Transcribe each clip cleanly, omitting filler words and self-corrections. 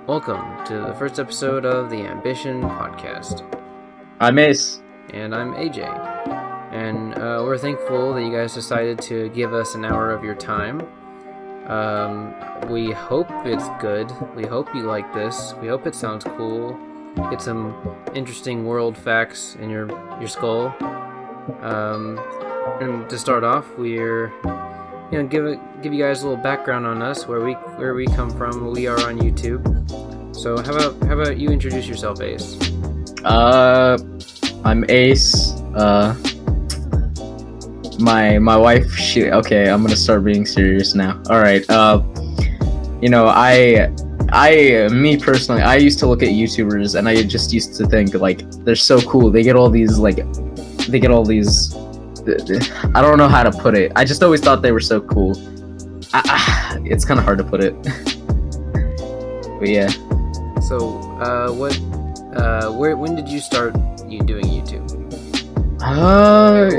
Welcome to the first episode of the AM-bition podcast. I'm Ace. And I'm AJ. And we're thankful that you guys decided to give us an hour of your time. We hope it's good. We hope you like this. We hope it sounds cool. Get some interesting world facts in your skull. And to start off, we're give you guys a little background on us, where we come from. We are on YouTube. So how about you introduce yourself, Ace? I'm Ace. My wife. Okay. I'm gonna start being serious now. All right. Me personally, I used to look at YouTubers and I just used to think like they're so cool. They get all these. I don't know how to put it. I just always thought they were so cool. It's kind of hard to put it. But yeah. So, when did you start doing YouTube?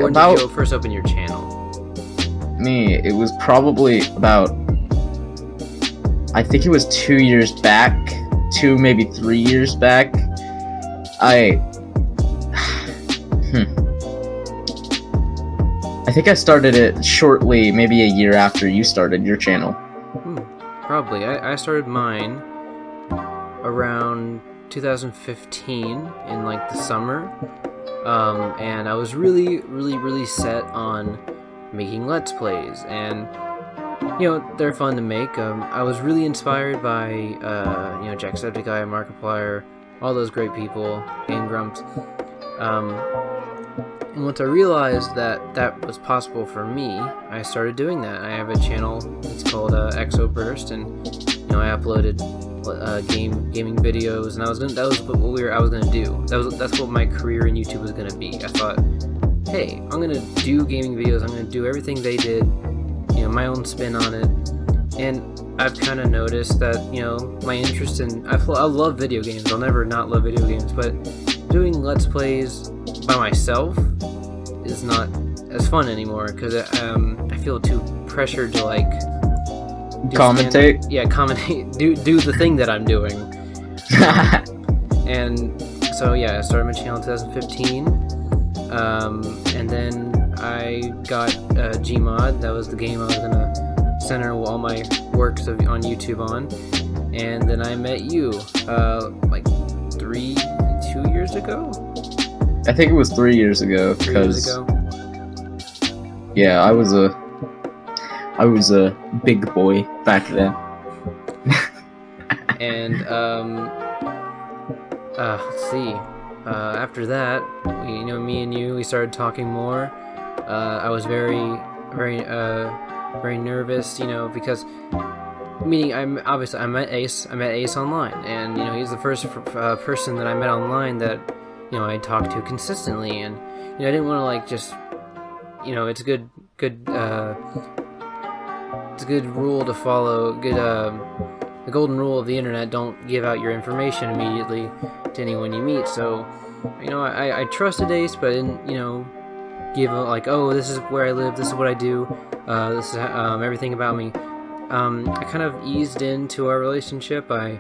When did you first open your channel? It was probably about, I think it was 2 years back, 2 maybe 3 years back. I think I started it shortly, maybe a year after you started your channel. Probably. I started mine around 2015 in like the summer, and I was really set on making Let's Plays, and they're fun to make. I was really inspired by Jacksepticeye, Markiplier, all those great people, Game Grumps. And once I realized that was possible for me, I started doing that. I have a channel. It's called Exoburst, and I uploaded gaming videos, and I was gonna do. That's what my career in YouTube was gonna be. I thought, hey, I'm gonna do gaming videos. I'm gonna do everything they did, my own spin on it. And I've kind of noticed that my interest in I love video games. I'll never not love video games, but doing Let's Plays by myself is not as fun anymore because I feel too pressured to commentate. Commentate. Do the thing that I'm doing. And so I started my channel in 2015, and then I got Gmod. That was the game I was gonna center all my works on YouTube on, and then I met you 2 years ago. I think it was 3 years ago. 3 years ago. Yeah, I was a big boy back then. And let's see. After that, me and you, we started talking more. I was very nervous, because I met Ace. I met Ace online, and he's the first person that I met online that I talked to consistently, and I didn't want to just it's a good it's a good rule to follow. The golden rule of the internet: don't give out your information immediately to anyone you meet. So I trusted Ace, but I didn't give oh, this is where I live, this is what I do, this is everything about me. I kind of eased into our relationship. I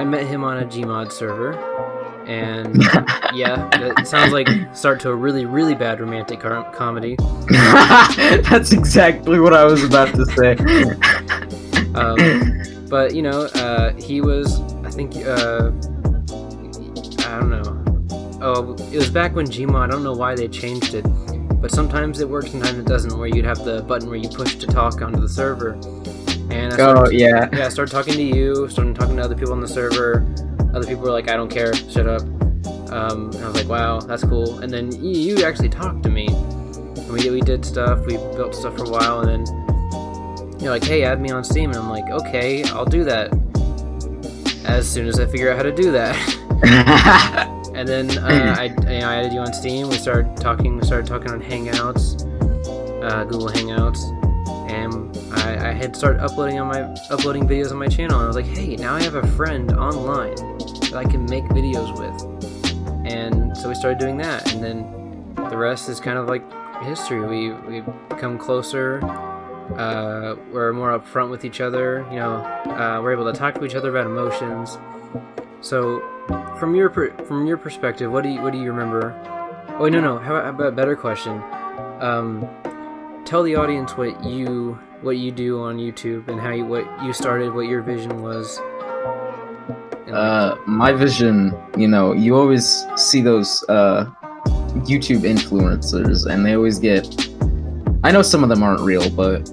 met him on a Gmod server, and it sounds like start to a really bad romantic comedy. That's exactly what I was about to say. But he was, I think, I don't know. Oh, it was back when Gmod. I don't know why they changed it, but sometimes it works, sometimes it doesn't. Where you'd have the button where you push to talk onto the server, and I started talking to you, started talking to other people on the server. Other people were like, "I don't care, shut up." And I was like, "Wow, that's cool." And then you actually talked to me, and we did stuff. We built stuff for a while, and then you're like, "Hey, add me on Steam," and I'm like, "Okay, I'll do that." As soon as I figure out how to do that. And then I added you on Steam. We started talking on Hangouts, Google Hangouts, and I had started uploading videos on my channel. And I was like, hey, now I have a friend online that I can make videos with. And so we started doing that, and then the rest is kind of like history. We've become closer. we're more upfront with each other. You know, we're able to talk to each other about emotions. So, from your perspective, what do you remember? Oh no, how about a better question? Tell the audience what you do on YouTube and what you started, what your vision was. My vision, you know, you always see those YouTube influencers, and they always get, I know some of them aren't real, but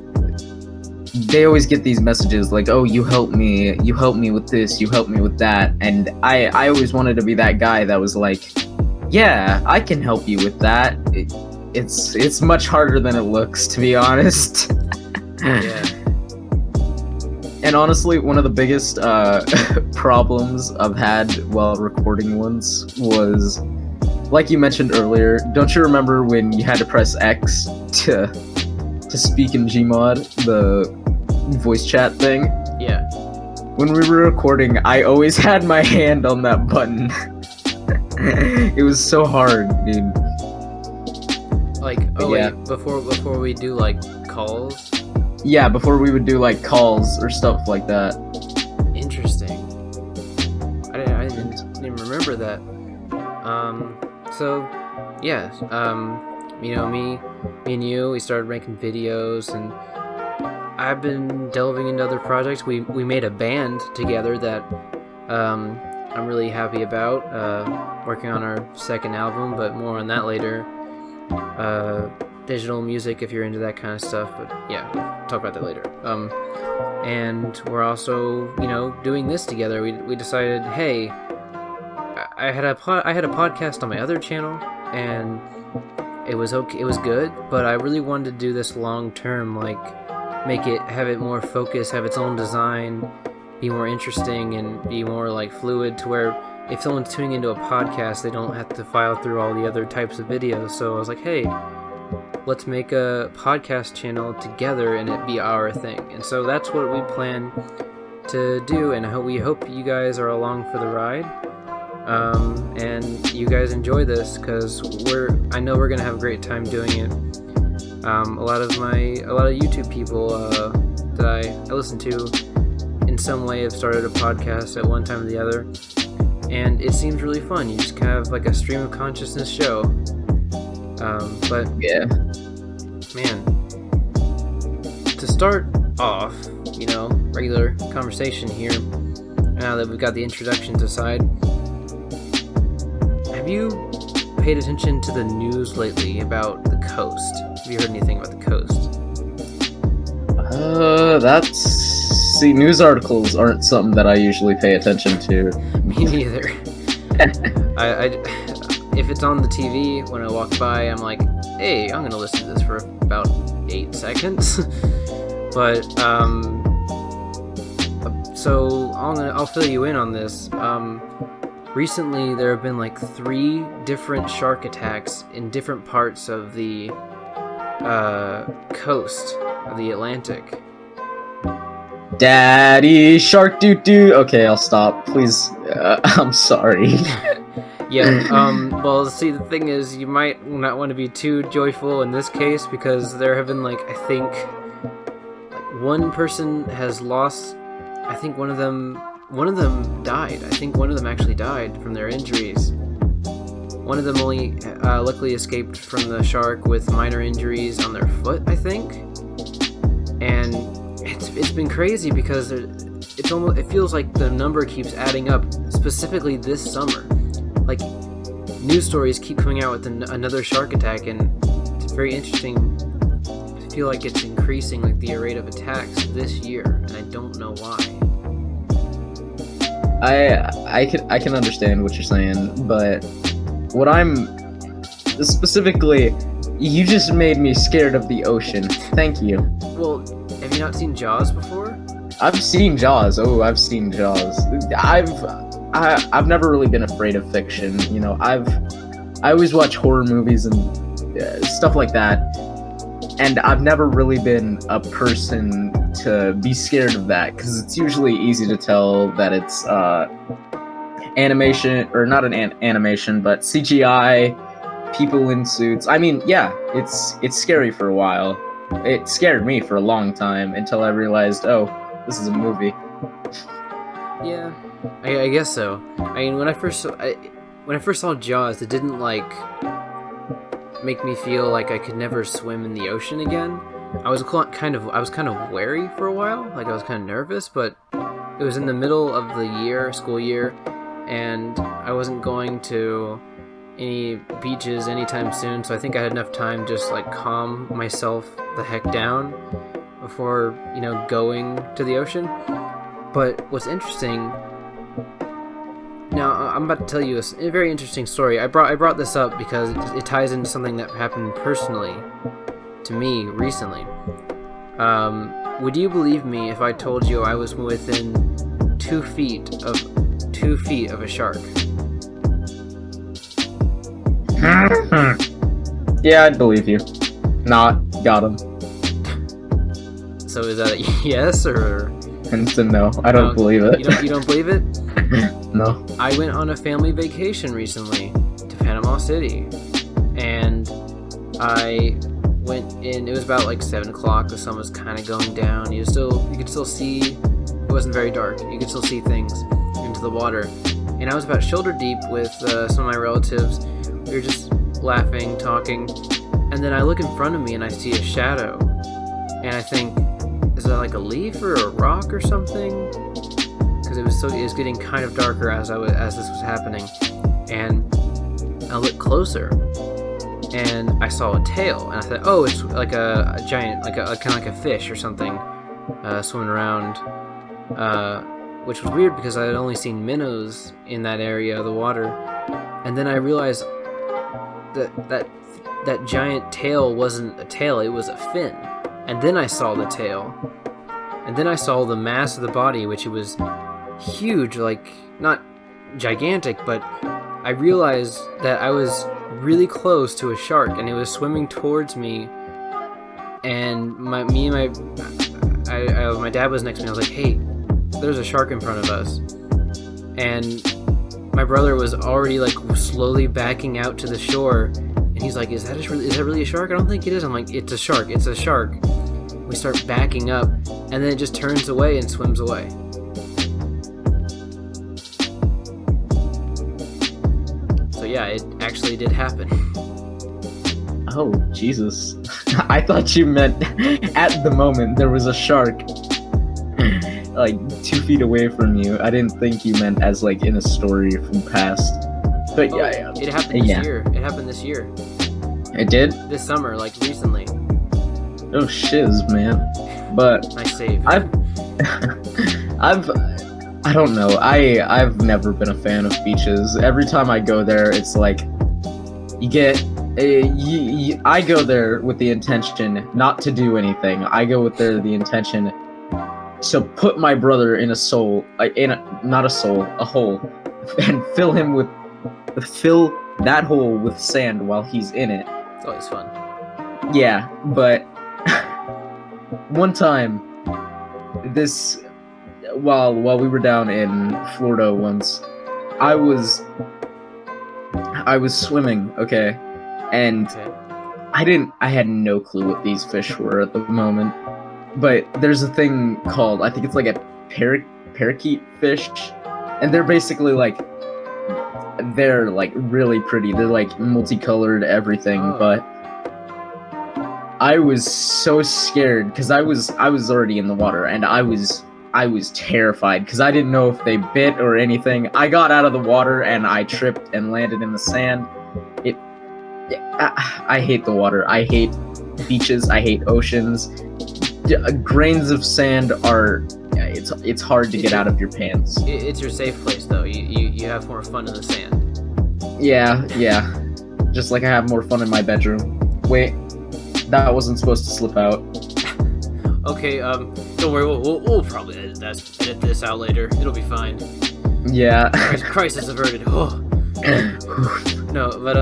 they always get these messages like, oh, you helped me with this, you helped me with that, and I always wanted to be that guy that was like, yeah, I can help you with that. It's much harder than it looks, to be honest. Yeah. And honestly, one of the biggest problems I've had while recording ones was, like you mentioned earlier, don't you remember when you had to press X to speak in Gmod, the voice chat thing? Yeah. When we were recording, I always had my hand on that button. It was so hard, dude. Like, yeah. Wait, before we do like calls? Yeah, before we would do like calls or stuff like that. Interesting. I didn't even remember that. So, yeah, you know, me and you, we started making videos, and I've been delving into other projects. We made a band together that I'm really happy about, working on our second album, but more on that later. Digital music, if you're into that kind of stuff, but yeah, we'll talk about that later. And we're also, you know, doing this together. We decided, hey, I had a podcast on my other channel, and it was okay, it was good, but I really wanted to do this long term, like have it more focused, have its own design, be more interesting, and be more like fluid, to where if someone's tuning into a podcast, they don't have to file through all the other types of videos. So I was like, hey, let's make a podcast channel together and it be our thing. And so that's what we plan to do, and we hope you guys are along for the ride, and you guys enjoy this, because I know we're gonna have a great time doing it. A lot of YouTube people that I listen to in some way have started a podcast at one time or the other, and it seems really fun. You just kind of have like a stream of consciousness show. But yeah, man, to start off, you know, regular conversation here, now that we've got the introductions aside, have you paid attention to the news lately about the coast? Have you heard anything about the coast? See, news articles aren't something that I usually pay attention to. Me neither. If it's on the TV when I walk by, I'm like, hey, I'm gonna listen to this for about 8 seconds. But so I'll fill you in on this. Recently, there have been like 3 different shark attacks in different parts of the coast of the Atlantic. Daddy shark doo doo. Okay, I'll stop. Please, I'm sorry. Yeah, well, see, the thing is, you might not want to be too joyful in this case, because there have been, like, I think, one person has lost, I think one of them died. I think one of them actually died from their injuries. One of them only luckily escaped from the shark with minor injuries on their foot, I think. And it's been crazy, because it feels like the number keeps adding up, specifically this summer. Like, news stories keep coming out with another shark attack, and it's very interesting to feel like it's increasing, like, the rate of attacks this year, and I don't know why. I can understand what you're saying, but what I'm specifically, you just made me scared of the ocean. Thank you. Well, have you not seen Jaws before? I've seen Jaws. Oh, I've seen Jaws. I've never really been afraid of fiction. You know, I always watch horror movies and stuff like that, and I've never really been a person to be scared of that, because it's usually easy to tell that it's animation, or not an animation, but CGI, people in suits. I mean, yeah, it's scary for a while, it scared me for a long time until I realized, oh, this is a movie. Yeah, I guess so. I mean, when I first saw Jaws, it didn't like make me feel like I could never swim in the ocean again. I was kind of wary for a while, like I was kind of nervous, but it was in the middle of the school year, and I wasn't going to any beaches anytime soon, so I think I had enough time to just like calm myself the heck down before, going to the ocean. But what's interesting, now I'm about to tell you a very interesting story. I brought this up because it ties into something that happened personally to me recently. Would you believe me if I told you I was within 2 feet of a shark? Yeah, I'd believe you. Not got him. So is that a yes or? And so no, I don't believe it. You don't believe it? No. I went on a family vacation recently to Panama City, and I went in. It was about like 7 o'clock. The sun was kind of going down. You could still see. It wasn't very dark. You could still see things into the water, and I was about shoulder deep with some of my relatives. We were just laughing, talking, and then I look in front of me and I see a shadow, and I think, is that like a leaf or a rock or something? Because it was getting kind of darker as this was happening, and I looked closer, and I saw a tail, and I thought, oh, it's like a giant, kind of like a fish or something, swimming around, which was weird because I had only seen minnows in that area of the water, and then I realized that giant tail wasn't a tail, it was a fin. And then I saw the tail. And then I saw the mass of the body, which it was huge, like, not gigantic, but I realized that I was really close to a shark, and it was swimming towards me, and my dad was next to me. I was like, hey, there's a shark in front of us. And my brother was already like slowly backing out to the shore, and he's like, is that really a shark? I don't think it is. I'm like, it's a shark. We start backing up, and then it just turns away and swims away. So yeah, it actually did happen. Oh, Jesus. I thought you meant at the moment there was a shark like 2 feet away from you. I didn't think you meant as like in a story from past. But yeah. It happened this year. It happened this year. It did? This summer, like recently. Oh shiz, man. But nice save. I don't know. I've never been a fan of beaches. Every time I go there, it's like I go there with the intention not to do anything. I go there with the intention to put my brother in a hole, and fill that hole with sand while he's in it. It's always fun. Yeah, but one time, while we were down in Florida once, I was swimming, okay, and I had no clue what these fish were at the moment, but there's a thing called, I think it's like a parakeet fish, and they're basically like, they're like really pretty, they're like multicolored everything, but I was so scared because I was already in the water, and I was terrified because I didn't know if they bit or anything. I got out of the water and I tripped and landed in the sand. I hate the water. I hate beaches. I hate oceans. Grains of sand are. It's hard to get out of your pants. It's your safe place, though. You have more fun in the sand. Yeah. Just like I have more fun in my bedroom. Wait, that wasn't supposed to slip out. Okay, don't worry, we'll probably edit this out later. It'll be fine. Yeah. Crisis averted. Oh. No, but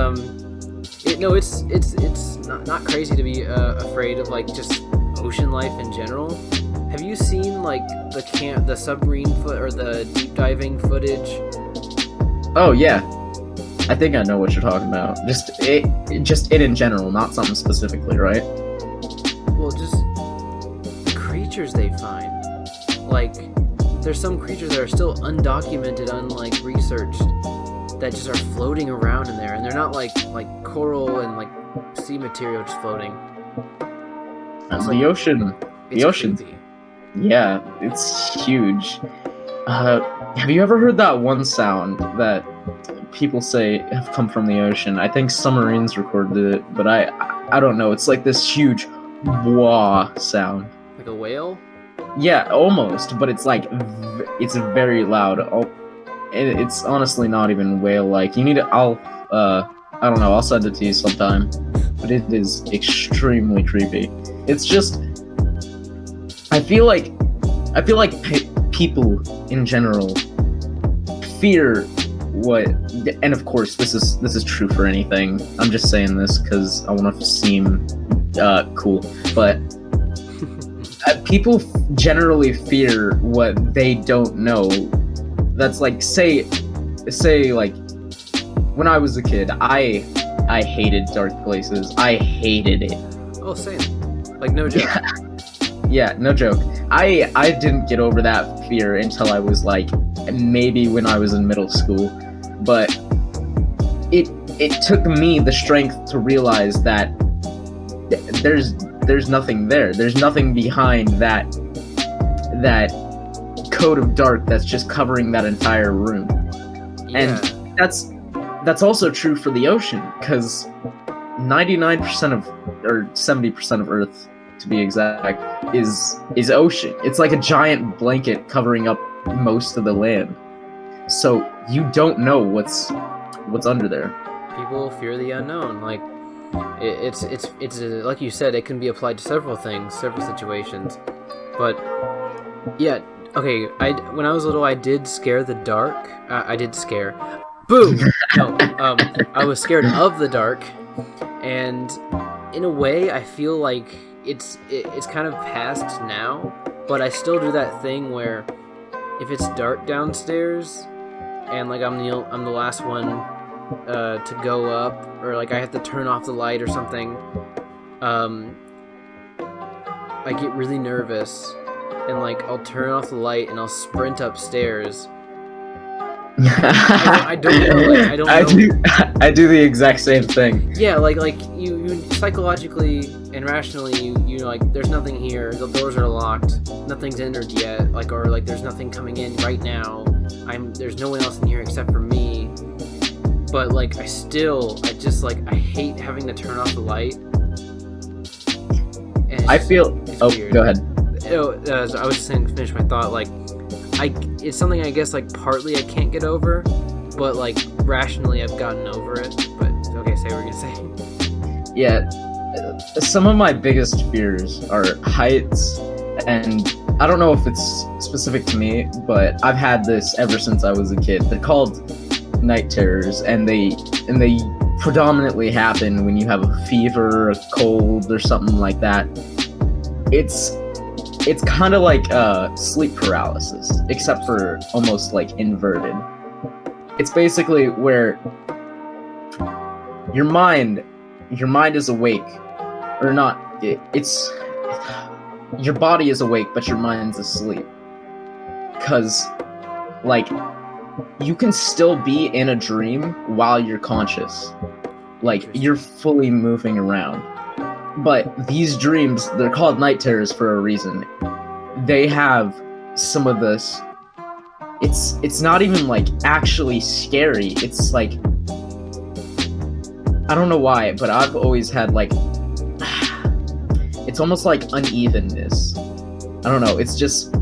it's not crazy to be afraid of like just ocean life in general. Have you seen like the submarine or the deep diving footage? Oh yeah, I think I know what you're talking about. Just it in general, not something specifically, right? Well, creatures they find. Like, there's some creatures that are still undocumented, researched, that just are floating around in there, and they're not like coral and like sea material just floating. The ocean. The ocean. Creepy. Yeah, it's huge. Have you ever heard that one sound that people say have come from the ocean? I think submarines recorded it, but I don't know. It's like this huge wah sound. Like a whale? Yeah, almost, but it's like it's very loud. It's honestly not even whale-like. You need to. I don't know. I'll send it to you sometime. But it is extremely creepy. It's just. I feel like people in general fear what, and of course this is true for anything. I'm just saying this because I want to seem cool, but people generally fear what they don't know. That's like say like when I was a kid, I hated dark places. I hated it. Oh, same. Like, no joke. Yeah, no joke. I didn't get over that fear until I was like maybe when I was in middle school, but it took me the strength to realize that there's nothing there. There's nothing behind that coat of dark that's just covering that entire room. Yeah. And that's also true for the ocean, because 99% of, or 70% of Earth, to be exact, is ocean. It's like a giant blanket covering up most of the land. So you don't know what's under there. People fear the unknown. Like, it's like you said, it can be applied to several things, several situations. But yeah, okay. When I was little, I did scare the dark. I did scare. Boom. No. I was scared of the dark, and in a way, I feel like it's kind of past now. But I still do that thing where if it's dark downstairs, and like I'm the last one to go up, or like I have to turn off the light or something, I get really nervous, and like I'll turn off the light and I'll sprint upstairs. I don't know. Like, I don't know. I do the exact same thing. Yeah, like you psychologically and rationally, you know, like, there's nothing here. The doors are locked. Nothing's entered yet. Like, or like there's nothing coming in right now. There's no one else in here except for me. But like I just like I hate having to turn off the light. And I feel. Weird. Go ahead. So I was just saying to finish my thought. Like, it's something I guess like partly I can't get over, but like rationally I've gotten over it. But okay, say what you're gonna say. Yeah, some of my biggest fears are heights, and I don't know if it's specific to me, but I've had this ever since I was a kid. They're called night terrors, and they predominantly happen when you have a fever, a cold, or something like that. It's kind of like sleep paralysis, except for almost like inverted. It's basically where your mind is awake, or not. It's your body is awake, but your mind's asleep. 'Cause like you can still be in a dream while you're conscious, like you're fully moving around. But these dreams, they're called night terrors for a reason. They have some of this. It's not even like actually scary. It's like, I don't know why, but I've always had like, it's almost like unevenness. I don't know. It's just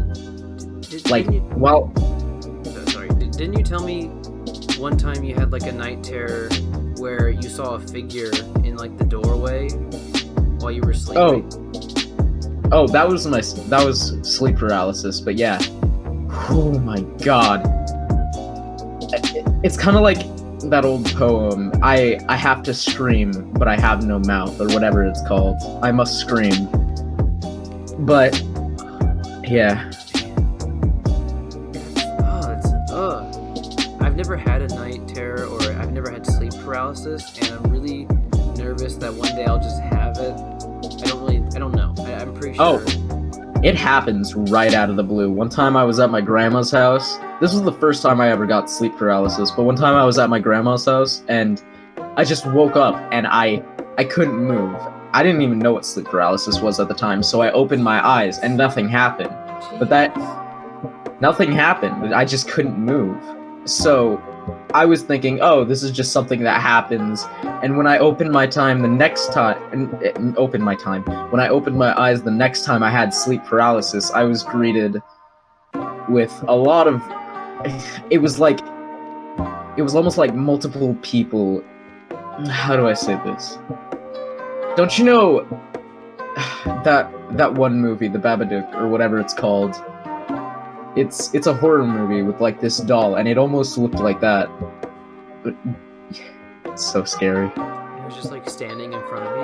Didn't you tell me one time you had like a night terror where you saw a figure in like the doorway while you were sleeping? Oh, that was sleep paralysis, but yeah. Oh my god. It's kind of like that old poem, I have to scream, but I have no mouth, or whatever it's called. I must scream. But yeah. I've never had a night terror, or I've never had sleep paralysis, and I'm really nervous that one day I'll just have it. I don't know. I'm pretty sure. Oh, it happens right out of the blue. One time I was at my grandma's house. This was the first time I ever got sleep paralysis, but one time I was at my grandma's house, and I just woke up, and I couldn't move. I didn't even know what sleep paralysis was at the time, so I opened my eyes, and nothing happened. Nothing happened. I just couldn't move. So I was thinking, oh, this is just something that happens. And when I opened my eyes the next time I had sleep paralysis, I was greeted with a lot of, it was almost like multiple people. How do I say this? Don't you know that one movie, The Babadook, or whatever it's called? It's a horror movie with like this doll, and it almost looked like that. It's so scary. It was just like standing in front of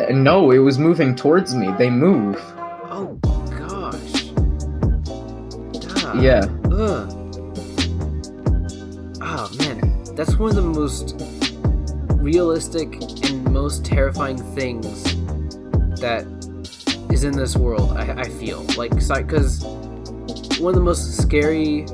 you? No, it was moving towards me. They move. Oh gosh. Duh. Yeah. Ugh. Oh man, that's one of the most realistic and most terrifying things that is in this world. I feel like, because one of the most scary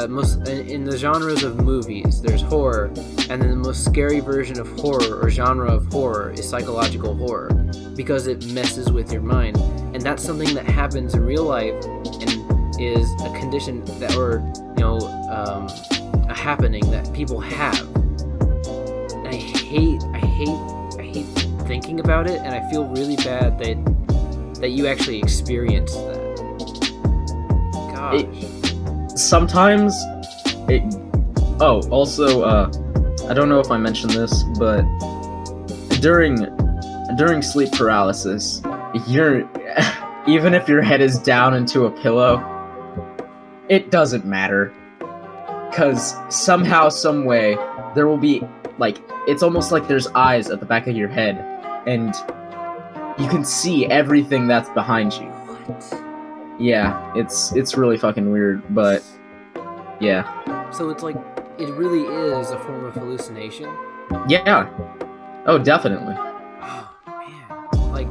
most in the genres of movies, there's horror, and then the most scary version of horror or genre of horror is psychological horror, because it messes with your mind, and that's something that happens in real life and is a condition that, or a happening that people have. And I hate thinking about it, and I feel really bad that you actually experienced that. Gosh. Sometimes also, I don't know if I mentioned this, but during sleep paralysis, even if your head is down into a pillow, it doesn't matter. Because somehow, some way, there will be, like, it's almost like there's eyes at the back of your head, and you can see everything that's behind you. What? Yeah, it's really fucking weird, but yeah. So it's like, it really is a form of hallucination? Yeah. Oh, definitely. Oh, man. Like,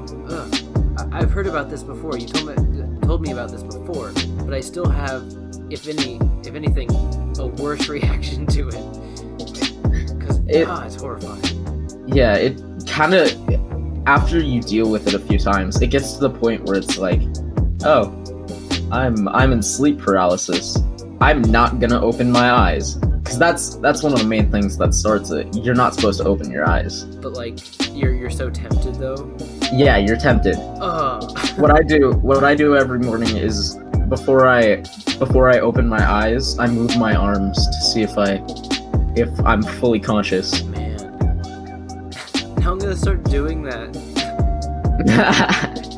I've heard about this before. You told me about this before, but I still have, if anything, a worse reaction to it. Because, it's horrifying. Yeah, it kind of, after you deal with it a few times, it gets to the point where it's like, oh, I'm in sleep paralysis. I'm not gonna open my eyes, because that's one of the main things that starts it. You're not supposed to open your eyes. But like, you're so tempted though. Yeah, you're tempted. What I do every morning is before I open my eyes, I move my arms to see if I'm fully conscious. Man, now I'm gonna start doing that.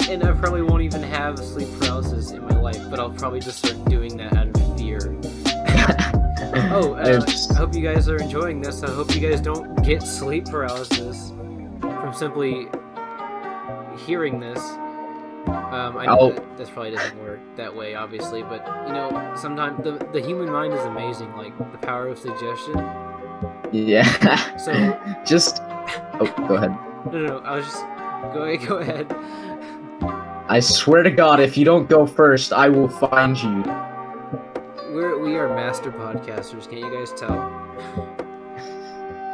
And I probably won't even have sleep paralysis in my life, but I'll probably just start doing that out of fear. I hope you guys are enjoying this. I hope you guys don't get sleep paralysis from simply hearing this. I know that probably doesn't work that way, obviously, but sometimes the human mind is amazing, like the power of suggestion. Yeah. So go ahead. No, I was just go ahead. I swear to God, if you don't go first, I will find you. We are master podcasters, can't you guys tell?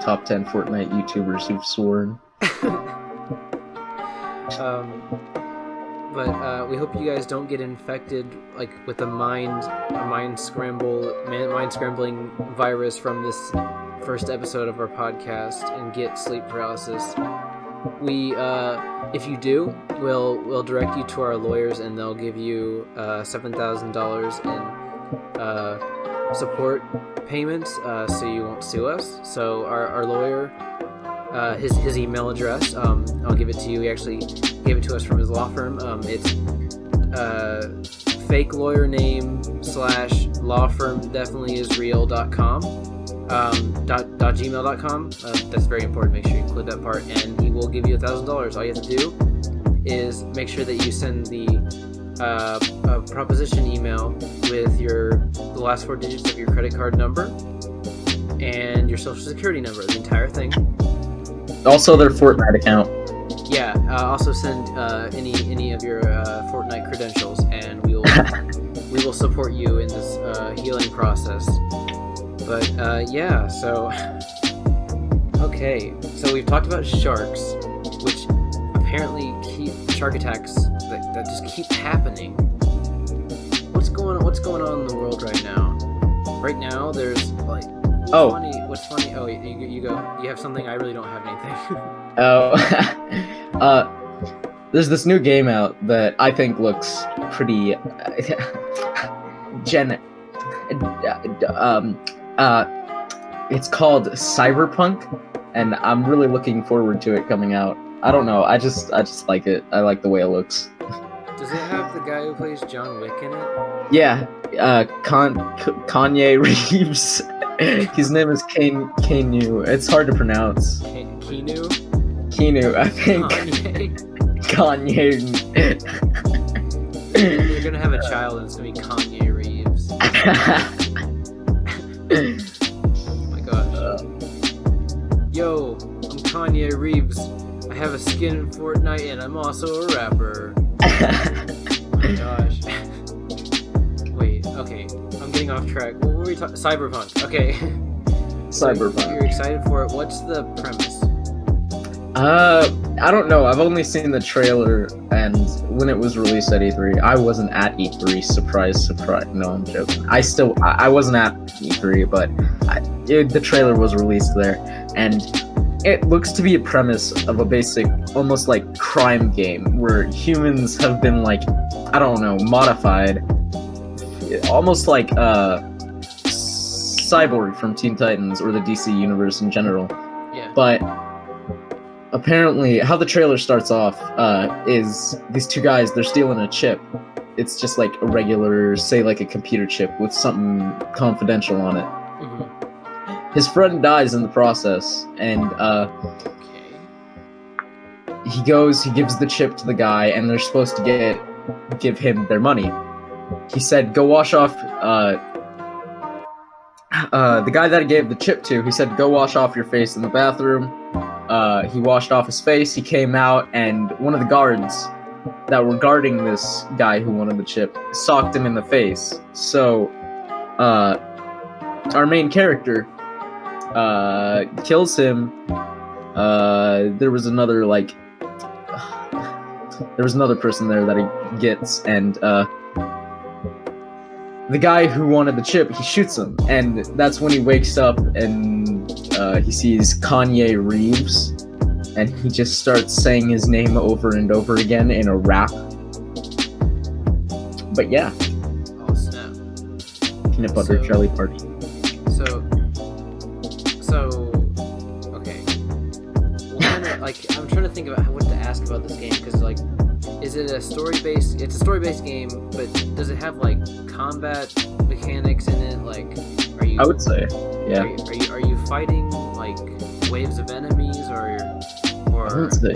Top 10 Fortnite YouTubers who've sworn. But we hope you guys don't get infected like with a mind scrambling virus from this first episode of our podcast and get sleep paralysis. If you do, we'll direct you to our lawyers, and they'll give you $7,000 in support payments, so you won't sue us. So our lawyer, his email address, I'll give it to you. He actually gave it to us from his law firm. It's fake lawyer name / law firm definitelyisreal.com. .gmail.com. That's very important. Make sure you include that part, and he will give you $1,000. All you have to do is make sure that you send the proposition email with the last 4 digits of your credit card number and your social security number, the entire thing. Also, their Fortnite account. Yeah. Also send any of your Fortnite credentials, and we will support you in this healing process. But yeah. So okay. So we've talked about sharks, which apparently keep shark attacks that just keep happening. What's going on in the world right now? Right now, there's like what's funny? Oh, you go. You have something? I really don't have anything. There's this new game out that I think looks pretty it's called Cyberpunk, and I'm really looking forward to it coming out. I don't know. I just like it. I like the way it looks. Does it have the guy who plays John Wick in it? Yeah, Kanye Reeves. His name is Keanu. It's hard to pronounce. Keanu, I think. Kanye. You're gonna have a child and it's gonna be Kanye Reeves. Oh my gosh. Yo, I'm Kanye Reeves. I have a skin in Fortnite and I'm also a rapper. Oh my gosh. Wait, okay. I'm getting off track. What were we talking? Cyberpunk. Okay. Cyberpunk. You're excited for it. What's the premise? I don't know. I've only seen the trailer, and when it was released at E3, I wasn't at E3. Surprise. No, I'm joking. I wasn't at E3, but the trailer was released there, and it looks to be a premise of a basic, almost like crime game, where humans have been modified, almost like Cyborg from Teen Titans or the DC universe in general. Yeah. But apparently, how the trailer starts off is these two guys, they're stealing a chip. It's just like a regular, say like a computer chip with something confidential on it. Mm-hmm. His friend dies in the process, and he gives the chip to the guy, and they're supposed to give him their money. He said, go wash off, the guy that he gave the chip to, he said, go wash off your face in the bathroom. He washed off his face, he came out, and one of the guards that were guarding this guy who wanted the chip socked him in the face. So, our main character kills him. There was another person there that he gets, and the guy who wanted the chip, he shoots him, and that's when he wakes up and he sees Kanye Reeves, and he just starts saying his name over and over again in a rap. But yeah. Oh snap. Peanut butter jelly party. So okay. I'm trying to think about what to ask about this game, because is it a story-based? It's a story-based game, but does it have combat mechanics in it? I would say, yeah. Are you fighting waves of enemies or? I would say.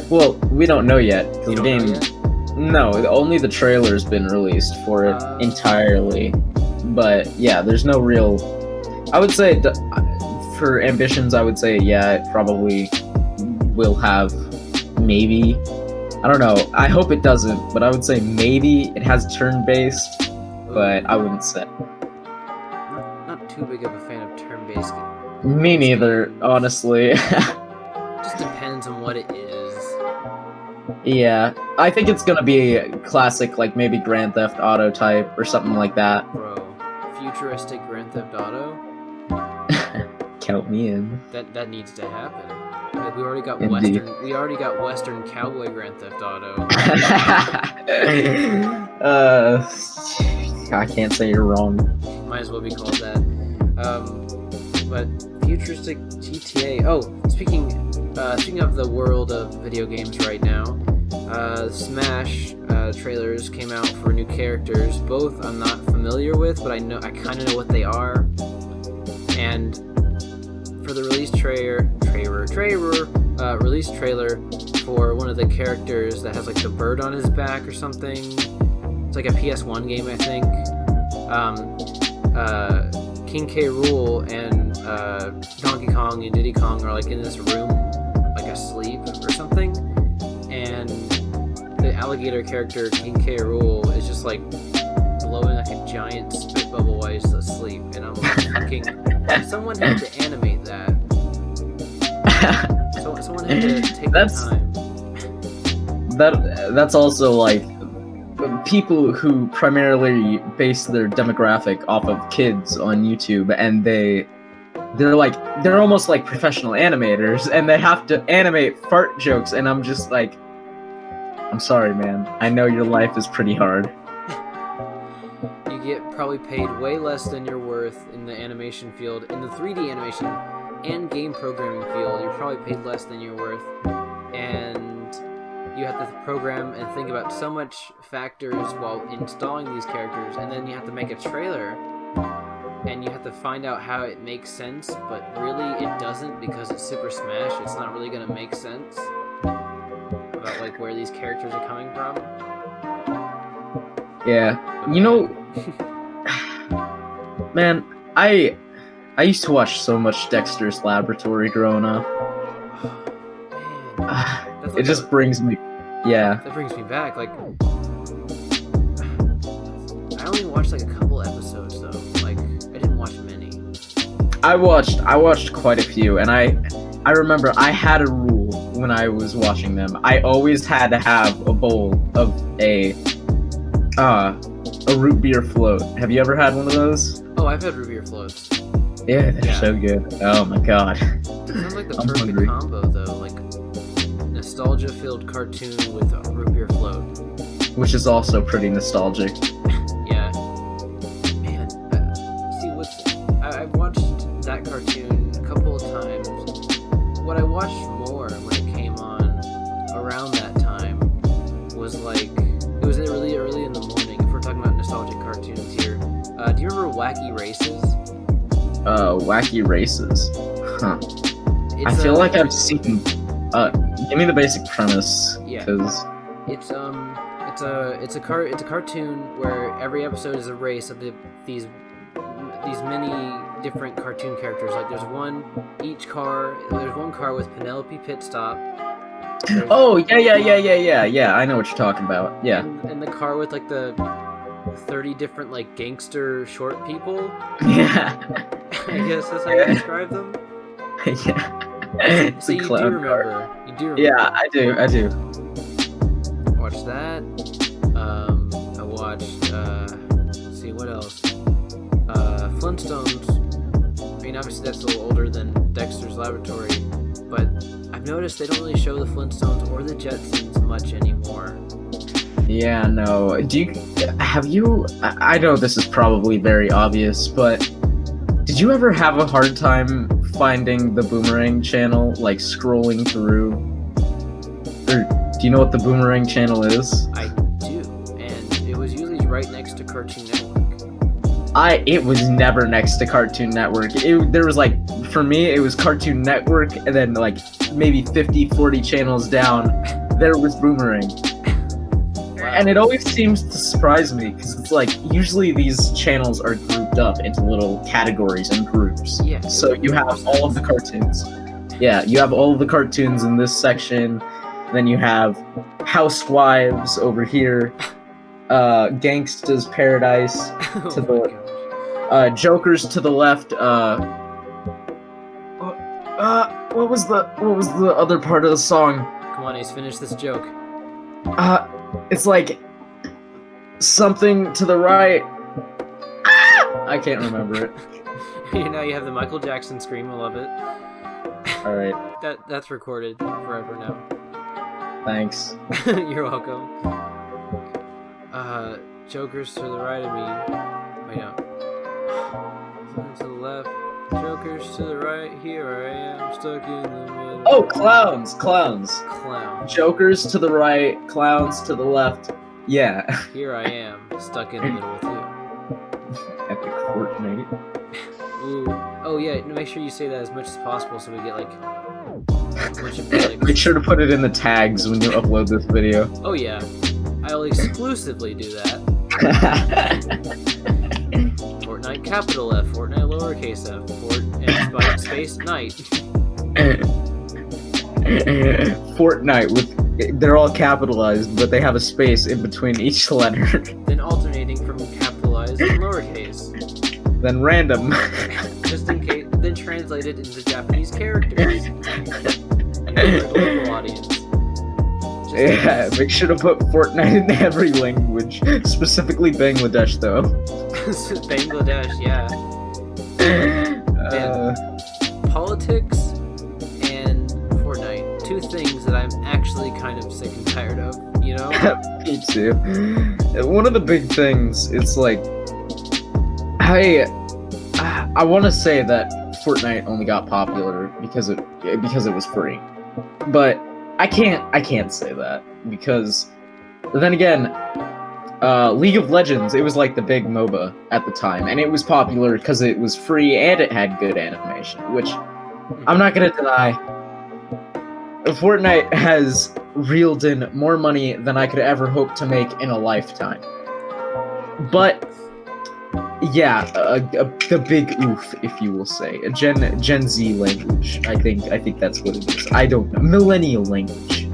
Well, we don't know yet because the game. No, only the trailer's been released for it entirely. But yeah, there's no real. I would say for ambitions, I would say it probably will have maybe. I don't know. I hope it doesn't, but I would say maybe it has turn-based, but I wouldn't say. Not too big of a fan of turn-based games. Me neither, honestly. Just depends on what it is. Yeah, I think it's gonna be a classic, maybe Grand Theft Auto type or something like that. Bro, futuristic Grand Theft Auto? Count me in. That needs to happen. We already got Western cowboy Grand Theft Auto. I can't say you're wrong. Might as well be called that. But futuristic GTA. Oh, speaking of the world of video games right now, Smash trailers came out for new characters. Both I'm not familiar with, but I kind of know what they are. And for the release trailer for one of the characters that has the bird on his back or something. It's a PS1 game, I think. King K. Rool and Donkey Kong and Diddy Kong are in this room, asleep or something. and the alligator character King K. Rool is just like blowing like a giant spit bubble while he's asleep, and I'm like thinking, someone had to animate that. So someone had to take the time. That's also like people who primarily base their demographic off of kids on YouTube, and they're almost like professional animators, and they have to animate fart jokes, and I'm just like, I'm sorry, man. I know your life is pretty hard. You get probably paid way less than you're worth in the animation field. In the 3D animation and game programming field, you're probably paid less than you're worth. And you have to program and think about so much factors while installing these characters, and then you have to make a trailer, and you have to find out how it makes sense, but really it doesn't, because it's Super Smash. It's not really going to make sense about like where these characters are coming from. Yeah, you know, man, I used to watch so much Dexter's Laboratory growing up. It just brings me, yeah. That brings me back. Like, I only watched like a couple episodes though. Like, I didn't watch many. I watched quite a few, and I remember I had a rule when I was watching them. I always had to have a bowl of a root beer float. Have you ever had one of those? Oh, I've had root beer floats. Yeah, they're so good. Oh my god. It sounds like the perfect combo though, like nostalgia-filled cartoon with a root beer float. Which is also pretty nostalgic. Yeah. Man, I've watched that cartoon a couple of times. What I watched more when it came on around that time was like, it was really early in the morning, if we're talking about nostalgic cartoons here. Do you remember Wacky Races? Wacky Races. Huh. I feel like I've seen. Give me the basic premise. Yeah. Cause it's a cartoon where every episode is a race of these many different cartoon characters. Like there's one car with Penelope Pitstop. Oh yeah. I know what you're talking about. Yeah. And the car with like the 30 different like gangster short people. Yeah. I guess that's how you describe them. Yeah. So you do remember. You do remember. Yeah, I do. Watched that. I watched. Let's see what else. Flintstones. I mean, obviously that's a little older than Dexter's Laboratory, but I've noticed they don't really show the Flintstones or the Jetsons much anymore. Yeah, no. I know this is probably very obvious, but did you ever have a hard time finding the Boomerang channel, like scrolling through? Or do you know what the Boomerang channel is? I do, and it was usually right next to Cartoon Network. It was never next to Cartoon Network. There was like, for me, it was Cartoon Network, and then like maybe 40 channels down, there was Boomerang. And it always seems to surprise me, because it's like, usually these channels are grouped up into little categories and groups. Yeah. So you have all of the cartoons. Yeah, you have all of the cartoons in this section. Then you have Housewives over here. Gangsta's Paradise to the Joker's to the left. What was the other part of the song? Come on, Ace, finish this joke. It's like something to the right. I can't remember it. Now you have the Michael Jackson scream. I love it. All right. That's recorded forever now. Thanks. You're welcome. Joker's to the right of me. Wait, no. To the left. Joker's to the right. Here I am, stuck in the middle. Oh, clowns. Clowns. Jokers to the right, clowns to the left. Yeah. Here I am, stuck in the middle with you. Epic Fortnite. Ooh. Oh yeah, make sure you say that as much as possible so we get like Make sure to put it in the tags when you upload this video. Oh yeah. I'll exclusively do that. Fortnite capital F, Fortnite lowercase f, space night. Fortnite with they're all capitalized, but they have a space in between each letter. Then alternating from capitalized and lowercase. Then random. Just in case. Then translated into Japanese characters. And the global audience. Yeah, make sure to put Fortnite in every language, specifically Bangladesh, though. Bangladesh, yeah. Politics and Fortnite, two things that I'm actually kind of sick and tired of, you know? Me too. One of the big things, it's like, I want to say that Fortnite only got popular because it was free, but I can't say that, because then again, League of Legends, it was like the big MOBA at the time, and it was popular because it was free and it had good animation, which I'm not gonna deny. Fortnite has reeled in more money than I could ever hope to make in a lifetime. But yeah, the big oof, if you will say, a Gen Z language. I think that's what it is. I don't know, millennial language.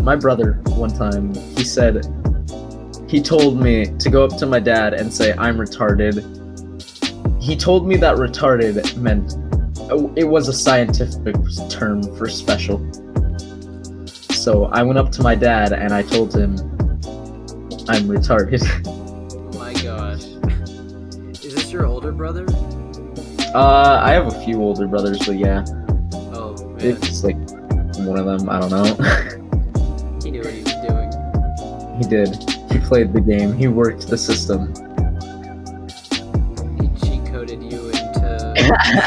My brother one time, he told me to go up to my dad and say I'm retarded. He told me that retarded meant it was a scientific term for special. So I went up to my dad and I told him I'm retarded. My gosh. Is this your older brother? I have a few older brothers, but yeah. Oh, man. It's like one of them, I don't know. He knew what he was doing. He did. He played the game. He worked the system. He cheat coded you into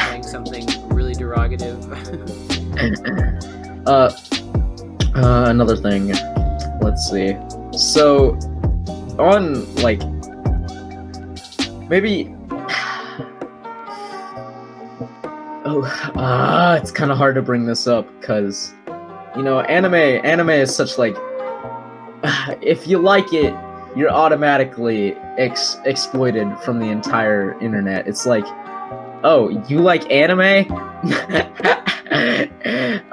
saying something really derogative. Another thing. Let's see. So, on, like, maybe... it's kind of hard to bring this up, because, you know, anime is such, like, if you like it, you're automatically exploited from the entire internet. It's like, oh, you like anime?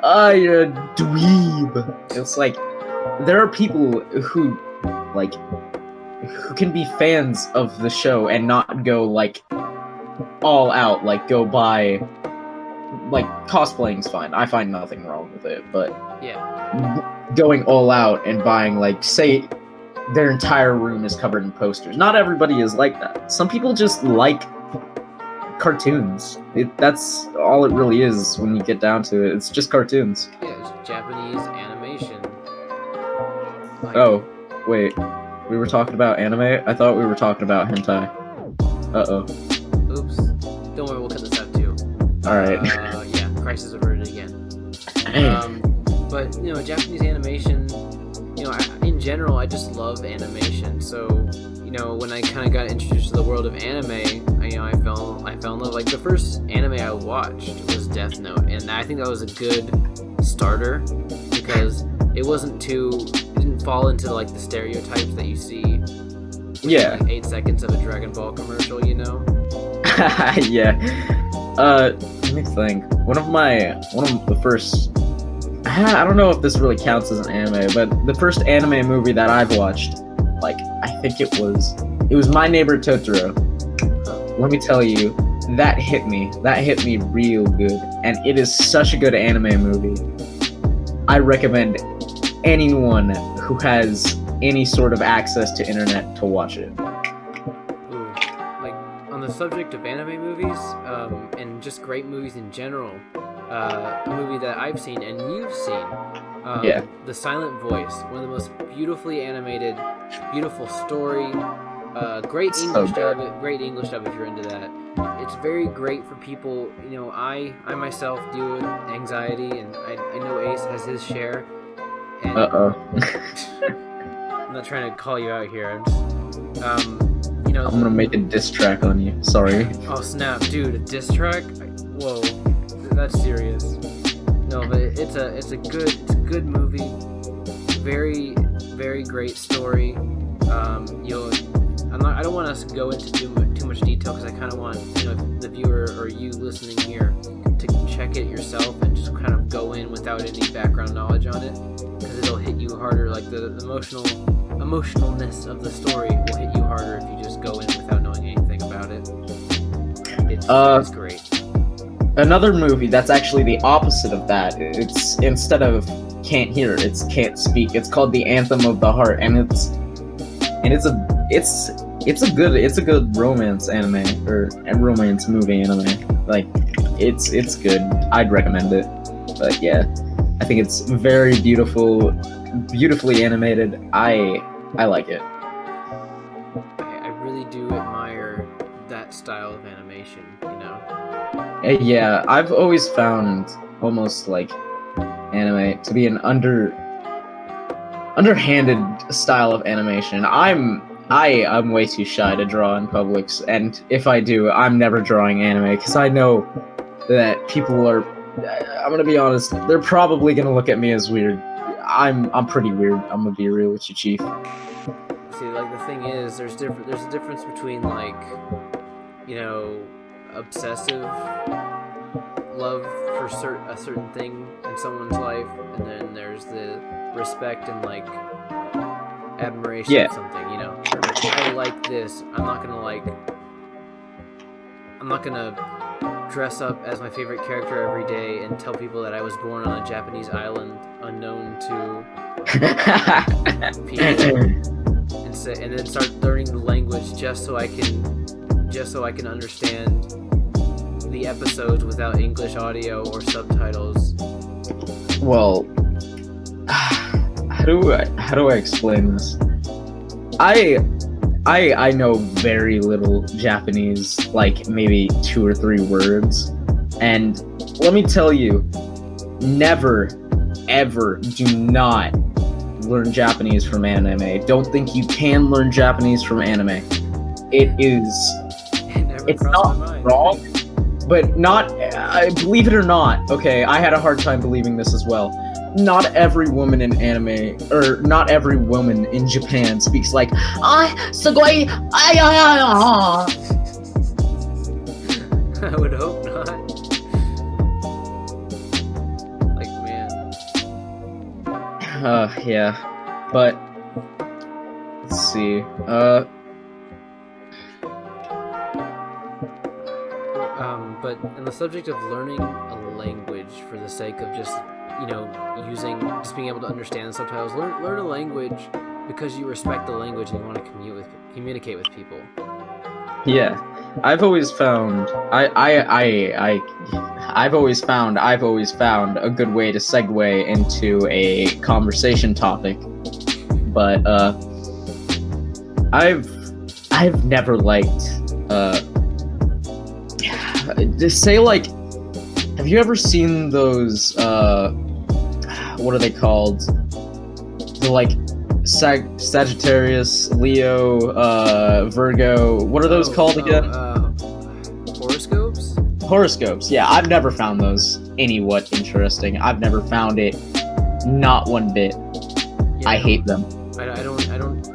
Oh, you're a dweeb. It's like, there are people who can be fans of the show and not go, like, all out, like, go buy, like, cosplaying's fine. I find nothing wrong with it, but yeah, going all out and buying, like, say their entire room is covered in posters. Not everybody is like that. Some people just like cartoons. That's all it really is when you get down to it. It's just cartoons. Yeah, it's Japanese animation. Like, oh, wait. We were talking about anime? I thought we were talking about hentai. Uh-oh. Oops. Don't worry, we'll cut this out too. Alright. Yeah, crisis averted again. But, you know, Japanese animation, you know, in general, I just love animation. So, you know, when I kind of got introduced to the world of anime, I fell in love. Like, the first anime I watched was Death Note, and I think that was a good starter, because it didn't fall into, like, the stereotypes that you see. Yeah. Like 8 seconds of a Dragon Ball commercial, you know? Yeah. Let me think. One of the first... I don't know if this really counts as an anime, but the first anime movie that I've watched, like, I think it was My Neighbor Totoro. Let me tell you, that hit me real good, and it is such a good anime movie. I recommend anyone who has any sort of access to internet to watch it. Ooh, like, on the subject of anime movies, and just great movies in general, a movie that I've seen and you've seen, The Silent Voice, one of the most beautifully animated, beautiful story, great English dub if you're into that. It's very great for people. You know, I myself deal with anxiety, and I know Ace has his share. And I'm not trying to call you out here. I'm just, you know. I'm gonna make a diss track on you. Sorry. Oh snap, dude! A diss track? Whoa, that's serious. No, but it's a good movie. Very, very great story. I don't want us to go into too much detail, because I kind of want, you know, the viewer or you listening here to check it yourself and just kind of go in without any background knowledge on it, because it'll hit you harder. Like the emotionalness of the story will hit you harder if you just go in without knowing anything about it. It's great. Another movie that's actually the opposite of that. It's instead of can't hear, it's can't speak. It's called The Anthem of the Heart, and it's a good romance anime or a romance movie anime. Like it's good. I'd recommend it. But yeah, I think it's very beautifully animated. I like it. I really do admire that style of animation, you know? Yeah, I've always found almost like anime to be an underhanded style of animation. I'm way too shy to draw in publics, and if I do, I'm never drawing anime because I know that people are. I'm gonna be honest. They're probably gonna look at me as weird. I'm pretty weird. I'm gonna be real with you, Chief. See, like the thing is, there's a difference between like, you know, obsessive love for a certain thing in someone's life, and then there's the respect and like admiration of something, you know. I like this. I'm not gonna dress up as my favorite character every day and tell people that I was born on a Japanese island unknown to people, and then start learning the language just so I can understand the episodes without English audio or subtitles. Well, how do I explain this? I know very little Japanese, like maybe 2 or 3 words, and let me tell you, never, ever, do not learn Japanese from anime. Don't think you can learn Japanese from anime. It's not wrong, but believe it or not, okay, I had a hard time believing this as well. Not every woman in anime, or not every woman in Japan speaks like, sugoi, I would hope not. Like, man. Yeah. But, let's see, but on the subject of learning a language for the sake of just, you know, being able to understand the subtitles, learn a language because you respect the language and you want to communicate with people. Yeah, I've always found I've always found a good way to segue into a conversation topic, but I've never liked just say like, have you ever seen those what are they called? The like Sagittarius, Leo, Virgo. What are those called again? Horoscopes? Horoscopes. Yeah, I've never found those anywhat interesting. I've never found it not one bit. Yeah, I hate them. I don't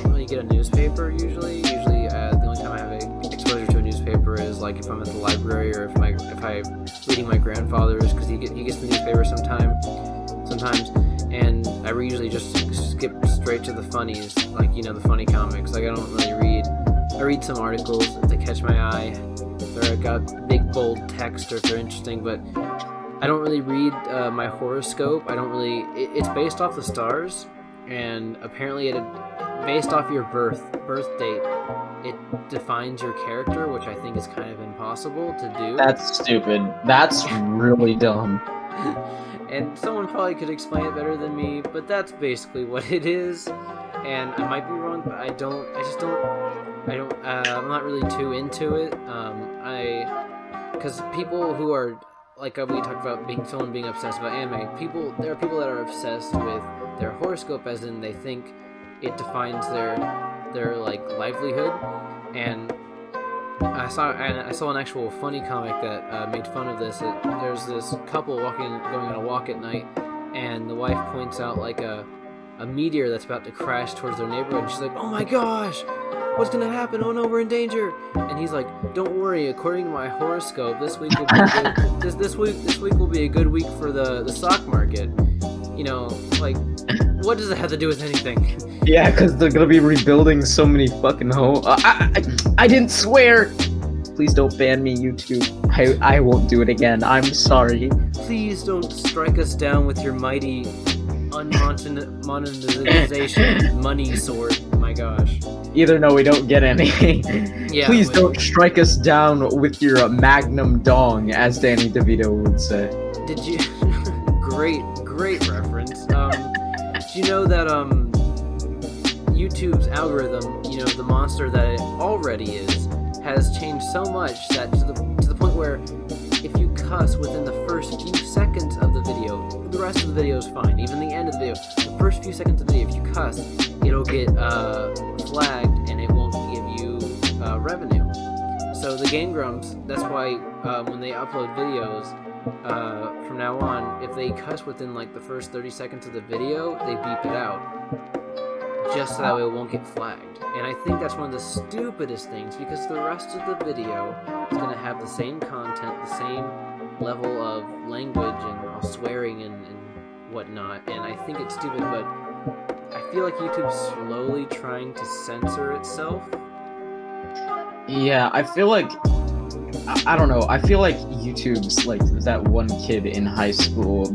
really get a newspaper usually. Usually, the only time I have exposure to a newspaper is like if I'm at the library or if I'm reading my grandfather's, because he gets the newspaper sometimes, and I usually just skip straight to the funnies, like, you know, the funny comics. Like, I don't really read. I read some articles if they catch my eye. They've got big bold text or if they're interesting, but I don't really read my horoscope. I don't really. It's based off the stars, and apparently based off your birth date, it defines your character, which I think is kind of impossible to do. That's stupid. That's really dumb. And someone probably could explain it better than me, but that's basically what it is. And I might be wrong, but I'm not really too into it. Because people who are, like we talked about someone being obsessed about anime, there are people that are obsessed with their horoscope, as in they think it defines their like livelihood. And I saw an actual funny comic that made fun of this. There's this couple going on a walk at night, and the wife points out like a meteor that's about to crash towards their neighborhood. And she's like, "Oh my gosh, what's gonna happen? Oh no, we're in danger. And he's like, don't worry. According to my horoscope, this week will be good. this week will be a good week for the stock market. You know, like, what does it have to do with anything? Yeah, because they're gonna be rebuilding so many fucking homes. I didn't swear. Please don't ban me, YouTube. I won't do it again. I'm sorry. Please don't strike us down with your mighty unmonetization money sword. My gosh. Either no, we don't get any. Yeah, please don't strike us down with your magnum dong, as Danny DeVito would say. Did you? Great reference. Do you know that YouTube's algorithm, you know, the monster that it already is, has changed so much that to the point where if you cuss within the first few seconds of the video, the rest of the video is fine. Even the end of the video, the first few seconds of the video, if you cuss, it'll get flagged and it won't give you revenue. So the Game Grumps, that's why when they upload videos from now on, if they cuss within like the first 30 seconds of the video, they beep it out, just so that way it won't get flagged. And I think that's one of the stupidest things, because the rest of the video is going to have the same content, the same level of language and swearing and whatnot, and I think it's stupid, but I feel like YouTube's slowly trying to censor itself. Yeah, I feel like, I don't know, I feel like YouTube's like that one kid in high school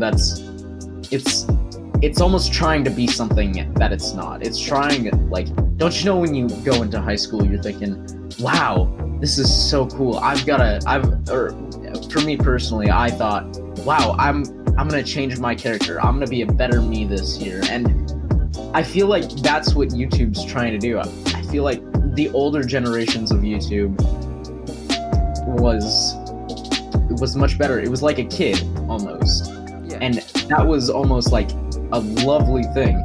it's almost trying to be something that it's not. It's trying, like, don't you know when you go into high school, you're thinking, wow, this is so cool. For me personally, I thought, wow, I'm gonna change my character. I'm gonna be a better me this year. And I feel like that's what YouTube's trying to do. I feel like the older generations of YouTube was much better. It was like a kid, almost. Yeah. And that was almost like a lovely thing.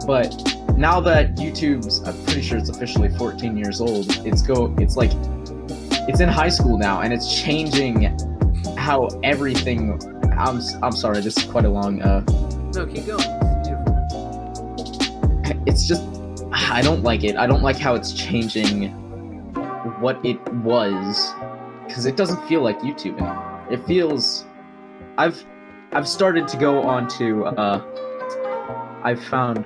But now that YouTube's, I'm pretty sure it's officially 14 years old, it's in high school now, and it's changing how everything. I'm sorry, this is quite a long No, keep going. It's beautiful. It's just, I don't like it. I don't like how it's changing what it was, because it doesn't feel like YouTube anymore. It feels, I've started to go on to I've found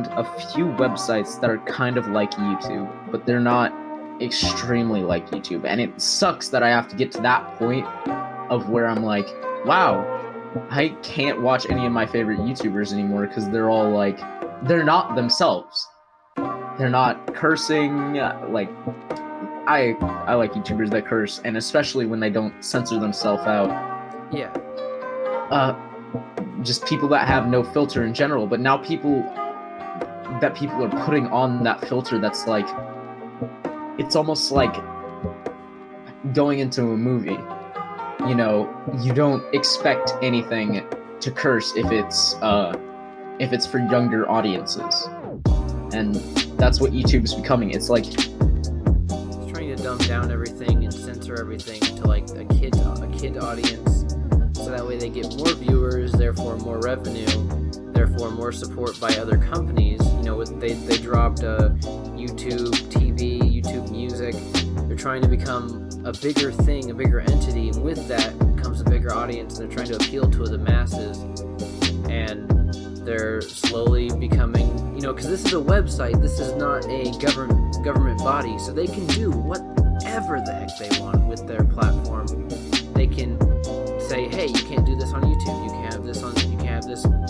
a few websites that are kind of like YouTube, but they're not extremely like YouTube, and it sucks that I have to get to that point of where I'm like, wow, I can't watch any of my favorite YouTubers anymore because they're all like, they're not themselves. They're not cursing. Like, I like YouTubers that curse, and especially when they don't censor themselves out. Yeah. Just people that have no filter in general, but now people are putting on that filter that's like, it's almost like going into a movie. You know, you don't expect anything to curse if it's for younger audiences. And that's what YouTube's becoming. It's like trying to dumb down everything and censor everything to like a kid audience, so that way they get more viewers, therefore more revenue, therefore more support by other companies. You know, they dropped YouTube TV, YouTube Music. They're trying to become a bigger thing, a bigger entity, and with that comes a bigger audience. And they're trying to appeal to the masses, and they're slowly becoming, you know, because this is a website, this is not a government body, so they can do whatever the heck they want with their platform. They can say, hey, you can't do this on YouTube, you can't have this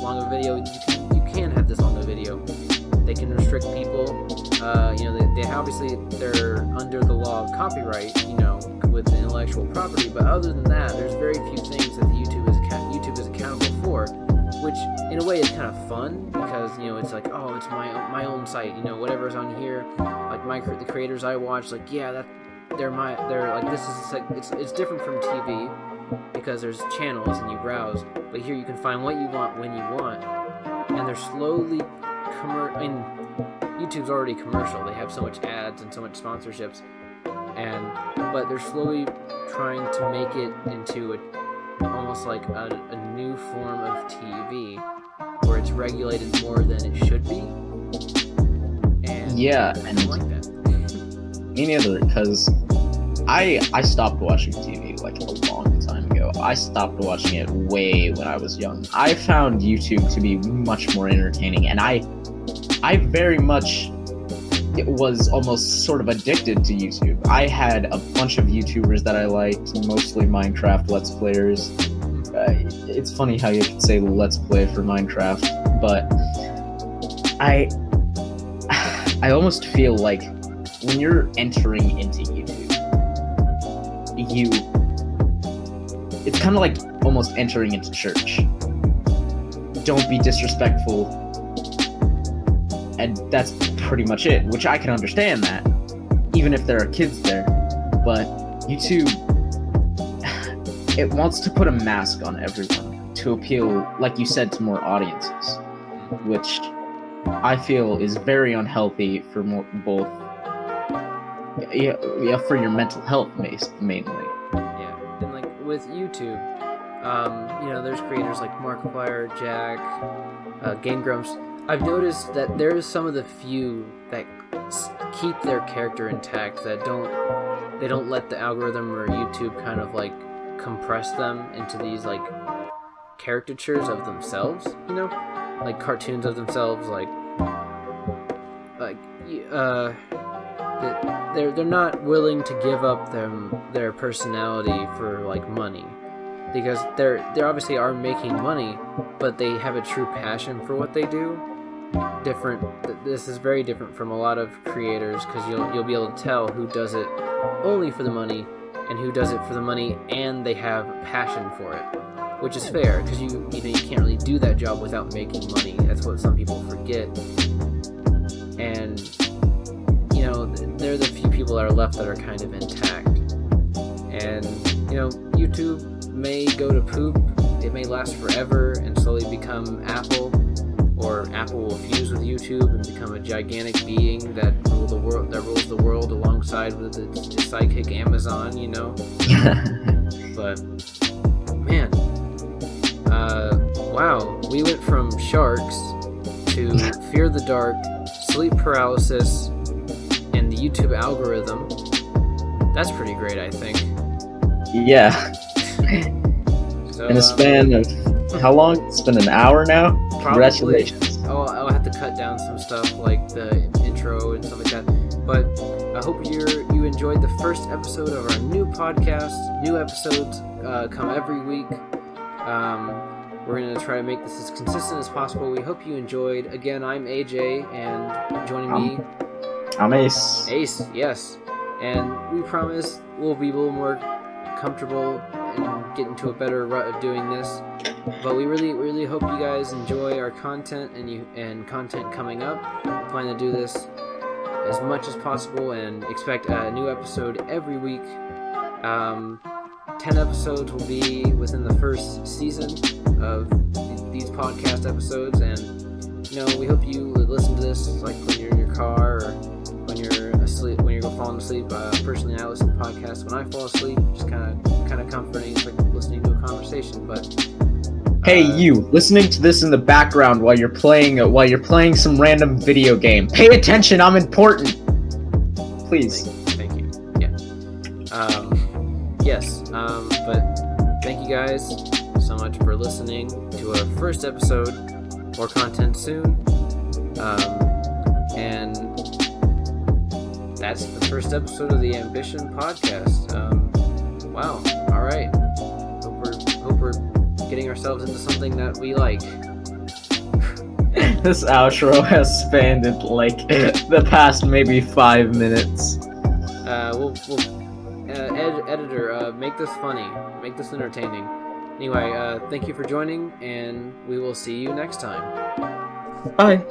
long of a video, you can have this long of a video. They can restrict people, you know, they obviously, they're under the law of copyright, you know, with the intellectual property, but other than that, there's very few things that YouTube is accountable for, which in a way is kind of fun, because, you know, it's like, oh, it's my own site, you know, whatever's on here, like the creators I watch, like, yeah, they're like, this is like, it's different from TV, because there's channels and you browse, but here you can find what you want when you want, and they're slowly YouTube's already commercial, they have so much ads and so much sponsorships, but they're slowly trying to make it into almost like a new form of TV, where it's regulated more than it should be, And yeah, I don't like that. Me neither, because I stopped watching TV like a long time ago. I stopped watching it way when I was young. I found YouTube to be much more entertaining, and I very much was almost sort of addicted to YouTube. I had a bunch of YouTubers that I liked, mostly Minecraft Let's Players. It's funny how you could say Let's Play for Minecraft, but I almost feel like when you're entering into YouTube, it's kind of like almost entering into church. Don't be disrespectful, and that's pretty much it, which I can understand that, even if there are kids there. But YouTube, it wants to put a mask on everyone to appeal, like you said, to more audiences, which I feel is very unhealthy for both for your mental health mainly. Yeah, and like with YouTube, there's creators like Markiplier, Jack, Game Grumps. I've noticed that there's some of the few that keep their character intact, that they don't let the algorithm or YouTube kind of like compress them into these like caricatures of themselves, like cartoons of themselves, they're not willing to give up their personality for like money, because they obviously are making money, but they have a true passion for what they do. This is very different from a lot of creators, because you'll be able to tell who does it only for the money and who does it for the money and they have passion for it, which is fair, because you can't really do that job without making money. That's what some people forget. And they're the few people that are left that are kind of intact. And YouTube may go to poop, it may last forever and slowly become Apple, or Apple will fuse with YouTube and become a gigantic being that rules the world alongside with its sidekick Amazon, But man, wow, we went from sharks to fear the dark, sleep paralysis, and the YouTube algorithm. That's pretty great, I think. Yeah. So, in a span of how long? It's been an hour now? Probably. Congratulations. I'll have to cut down some stuff like the intro and stuff like that. But I hope you enjoyed the first episode of our new podcast. New episodes come every week. We're going to try to make this as consistent as possible. We hope you enjoyed. Again, I'm AJ, and joining me... I'm Ace. Ace, yes. And we promise we'll be a little more comfortable and get into a better rut of doing this. But we really hope you guys enjoy our content and content coming up. We plan to do this as much as possible and expect a new episode every week. 10 episodes will be within the first season of these podcast episodes, and we hope you listen to this like when you're in your car or when you're asleep, when you're falling asleep. Personally, I listen to podcasts when I fall asleep. Just kind of comforting. It's like listening to a conversation. But hey, you listening to this in the background while you're playing some random video game. Pay attention. I'm important. Please. Thank you. Yeah. Yes. But thank you guys so much for listening to our first episode. More content soon. And that's the first episode of the AM-bition podcast. Wow. All right. Hope we're getting ourselves into something that we like. This outro has spanned like the past maybe 5 minutes. Editor, make this funny, make this entertaining. Anyway, thank you for joining, and we will see you next time. Bye.